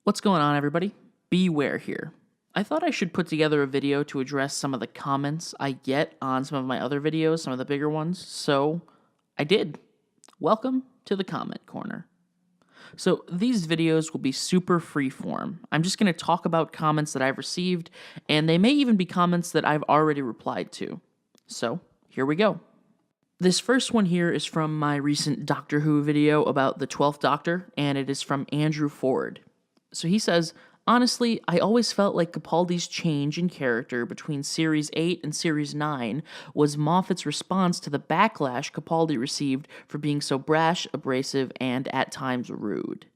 What's going on, everybody? Beware here. I thought I should put together a video to address some of the comments I get on some of my other videos, some of the bigger ones, so I did. Welcome to the comment corner. So these videos will be super freeform. I'm just going to talk about comments that I've received, and they may even be comments that I've already replied to. So here we go. This first one here is from my recent Doctor Who video about the 12th Doctor, and it is from Andrew Ford. So he says, honestly, I always felt like Capaldi's change in character between Series 8 and Series 9 was Moffat's response to the backlash Capaldi received for being so brash, abrasive, and at times rude.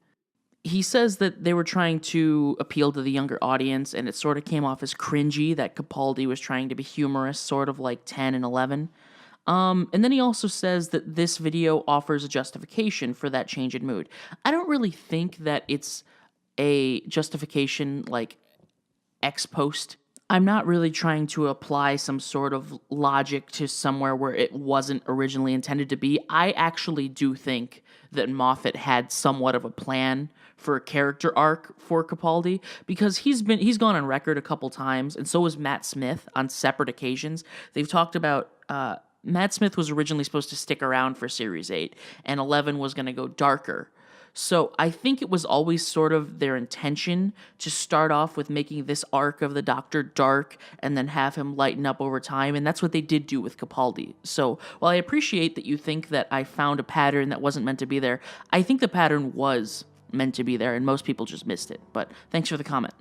He says that they were trying to appeal to the younger audience, and it sort of came off as cringy that Capaldi was trying to be humorous, sort of like 10 and 11. And then he also says that this video offers a justification for that change in mood. I don't really think that it's a justification like ex post. I'm not really trying to apply some sort of logic to somewhere where it wasn't originally intended to be. I actually do think that Moffat had somewhat of a plan for a character arc for Capaldi, because he's gone on record a couple times, and so was Matt Smith on separate occasions. They've talked about Matt Smith was originally supposed to stick around for Series 8, and 11 was going to go darker. So I think it was always sort of their intention to start off with making this arc of the Doctor dark and then have him lighten up over time, and that's what they did do with Capaldi. So while I appreciate that you think that I found a pattern that wasn't meant to be there, I think the pattern was meant to be there, and most people just missed it. But thanks for the comment.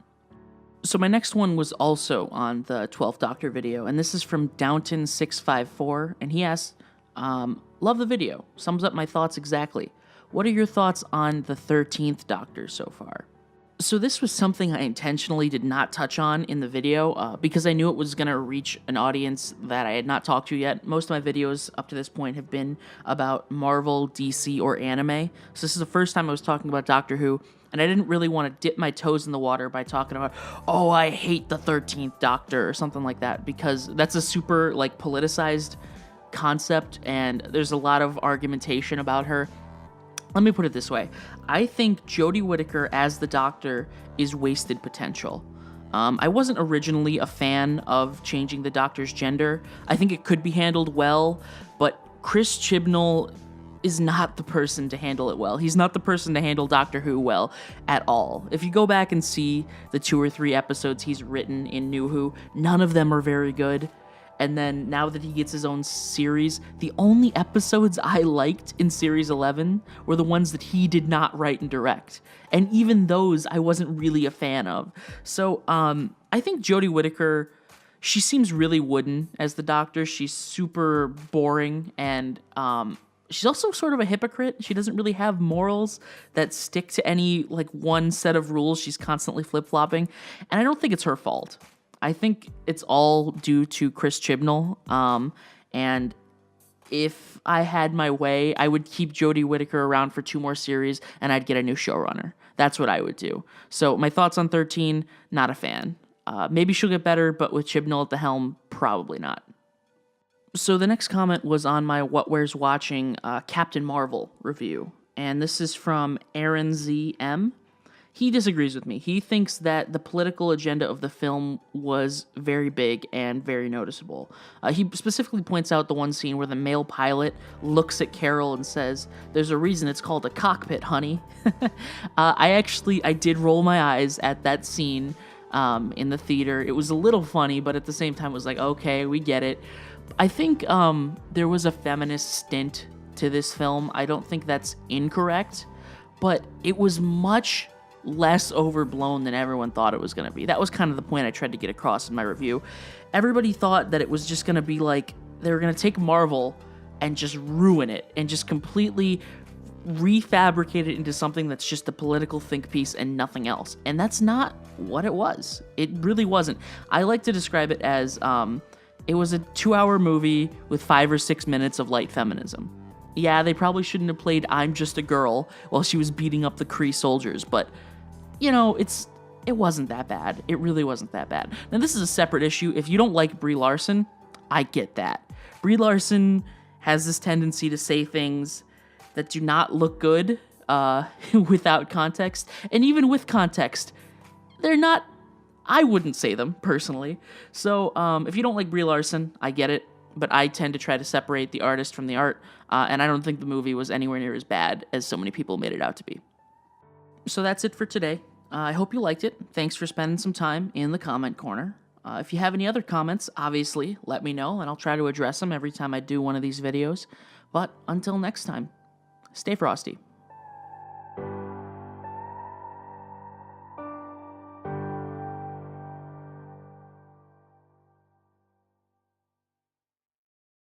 So my next one was also on the 12th Doctor video, and this is from Downton654, and he asks, love the video, sums up my thoughts exactly. What are your thoughts on the 13th Doctor so far? So this was something I intentionally did not touch on in the video because I knew it was going to reach an audience that I had not talked to yet. Most of my videos up to this point have been about Marvel, DC, or anime. So this is the first time I was talking about Doctor Who, and I didn't really want to dip my toes in the water by talking about, oh, I hate the 13th Doctor or something like that, because that's a super politicized concept, and there's a lot of argumentation about her. Let me put it this way. I think Jodie Whittaker as the Doctor is wasted potential. I wasn't originally a fan of changing the Doctor's gender. I think it could be handled well, but Chris Chibnall is not the person to handle it well. He's not the person to handle Doctor Who well at all. If you go back and see the 2 or 3 episodes he's written in New Who, none of them are very good. And then now that he gets his own series, the only episodes I liked in Series 11 were the ones that he did not write and direct. And even those I wasn't really a fan of. So I think Jodie Whittaker, she seems really wooden as the Doctor. She's super boring, and she's also sort of a hypocrite. She doesn't really have morals that stick to any one set of rules. She's constantly flip-flopping. And I don't think it's her fault. I think it's all due to Chris Chibnall, and if I had my way, I would keep Jodie Whittaker around for 2 more series, and I'd get a new showrunner. That's what I would do. So my thoughts on 13, not a fan. Maybe she'll get better, but with Chibnall at the helm, probably not. So the next comment was on my What Wears Watching Captain Marvel review, and this is from Aaron ZM. He disagrees with me. He thinks that the political agenda of the film was very big and very noticeable. He specifically points out the one scene where the male pilot looks at Carol and says, "There's a reason it's called a cockpit, honey." I did roll my eyes at that scene in the theater. It was a little funny, but at the same time it was like, okay, we get it. I think there was a feminist stint to this film. I don't think that's incorrect, but it was much less overblown than everyone thought it was going to be. That was kind of the point I tried to get across in my review. Everybody thought that it was just going to be they were going to take Marvel and just ruin it and just completely refabricate it into something that's just a political think piece and nothing else. And that's not what it was. It really wasn't. I like to describe it as it was a 2-hour movie with 5 or 6 minutes of light feminism. Yeah, they probably shouldn't have played I'm Just a Girl while she was beating up the Kree soldiers, but it wasn't that bad. It really wasn't that bad. Now, this is a separate issue. If you don't like Brie Larson, I get that. Brie Larson has this tendency to say things that do not look good. without context. And even with context, they're not, I wouldn't say them, personally. So if you don't like Brie Larson, I get it. But I tend to try to separate the artist from the art. And I don't think the movie was anywhere near as bad as so many people made it out to be. So that's it for today. I hope you liked it. Thanks for spending some time in the comment corner. If you have any other comments, obviously, let me know, and I'll try to address them every time I do one of these videos. But until next time, stay frosty.